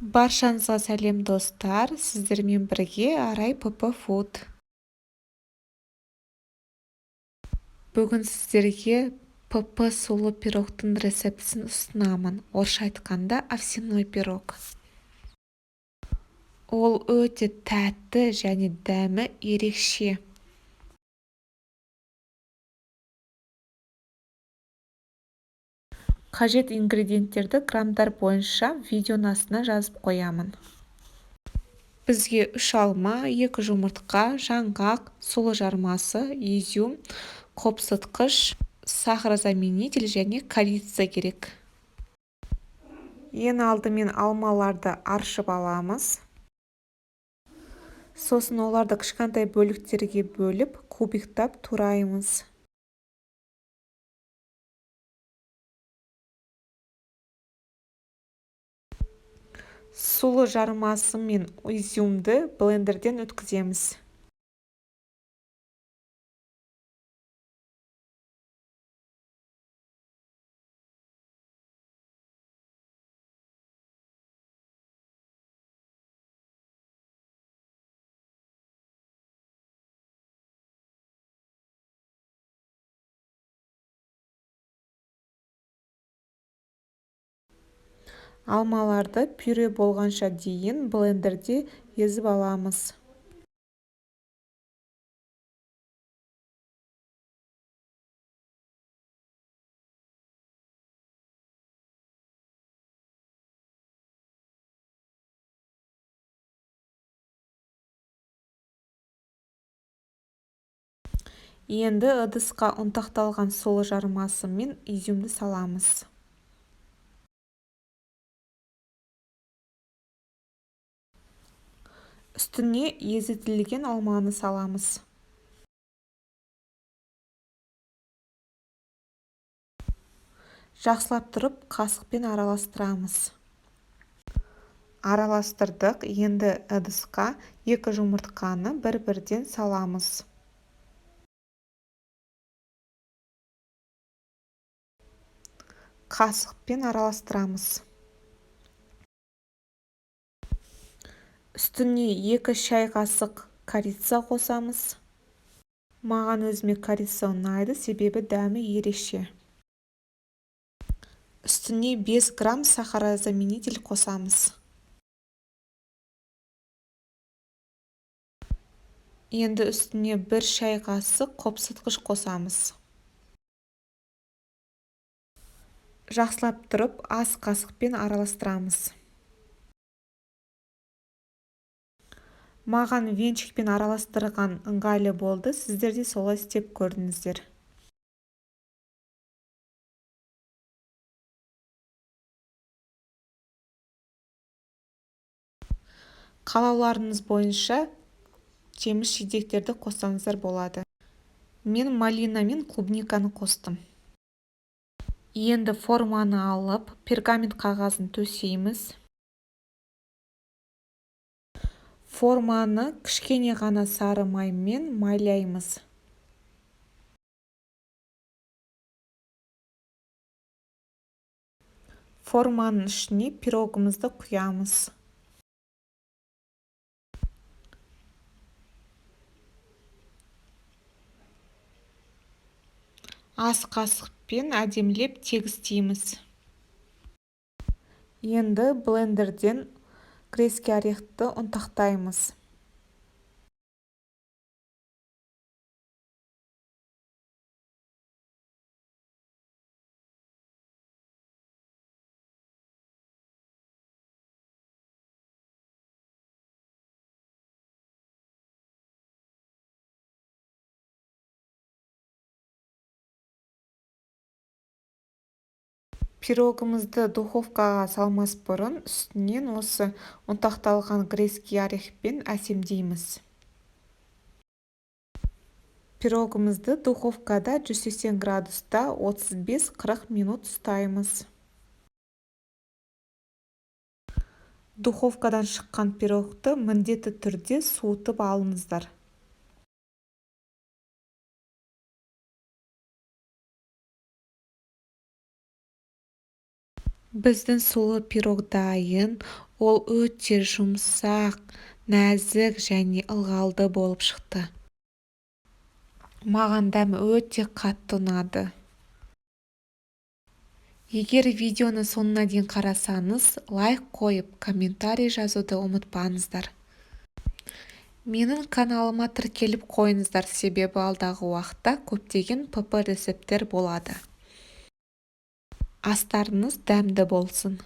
Баршаңызға сәлем достар, сіздермен бірге Арай ПП Food. Бүгін сіздерге ПП сулы пирогтың рецептісін ұсынамын. Орысша айтқанда овсяной пирог. Ол өте тәтті және дәмі ерекше. Қажет ингредиенттерді граммдар бойынша видеоның астына жазып қоямын. Бізге 3 алма, 2 жұмыртқа, жаңғақ, сұлы жармасы, изюм, қопсытқыш, сахарозаменитель және корица керек. Ең алдымен алмаларды аршып аламыз. Сосын оларды кішкентай бөліктерге бөліп, кубиктап тураймыз. Сұлы жармасы мен изюмды блендерден өткіземіз. Алмаларды пюре болғанша дейін блендерде езіп аламыз. Енді ыдысқа ұнтақталған сұлы жармасы мен изюмді саламыз. Үстіне езітілген алманы саламыз. Жақсылап тұрып, қасықпен араластырамыз. Араластырдық. Енді ыдысқа 2 жұмыртқаны бір-бірден саламыз. Қасықпен араластырамыз. Үстіне 2 шай қасық корица қосамыз. Маған өзіме корица ұнайды, себебі дәмі ерекше. Үстіне 5 грамм сахарозаменитель қосамыз. Енді үстіне 1 шай қасық қопсытқыш қосамыз. Жақсылап тұрып, аз қасықпен араластырамыз. Маған венчикпен араластырған ыңғайлы болды, сіздер де солай істеп көрдіңіздер. Қалауларыңыз бойынша жеміс-жидектерді қоссаңыздар болады. Мен малина мен клубниканы қостым. Енді форманы алып, пергамент қағазын төсейміз. Форманы кішкене ғана сары маймен майлаймыз. Форманың ішіне пирогымызды құямыз. Аз қасықпен әдемілеп тегістейміз. Енді блендерден грецкий орехты ұнтақтаймыз. Пирогымызды духовкаға салмас бұрын үстінен осы ұнтақталған грецкий орехпен әсемдейміз. Пирогымызды духовкада 180 градуста 35-40 минут ұстаймыз. Духовкадан шыққан пирогты міндетті түрде суытып алыңыздар. Біздің сұлы пирог дайын. Ол өте жұмсақ, нәзік және ылғалды болып шықты. Маған дәмі өте қатты ұнады. Егер видеоны соңына дейін қарасаңыз, лайк қойып, комментарий жазуды ұмытпаңыздар. Менің каналыма тіркеліп қойыңыздар, себебі алдағы уақытта көптеген ПП рецепттер болады. Астарыңыз дәмді болсын.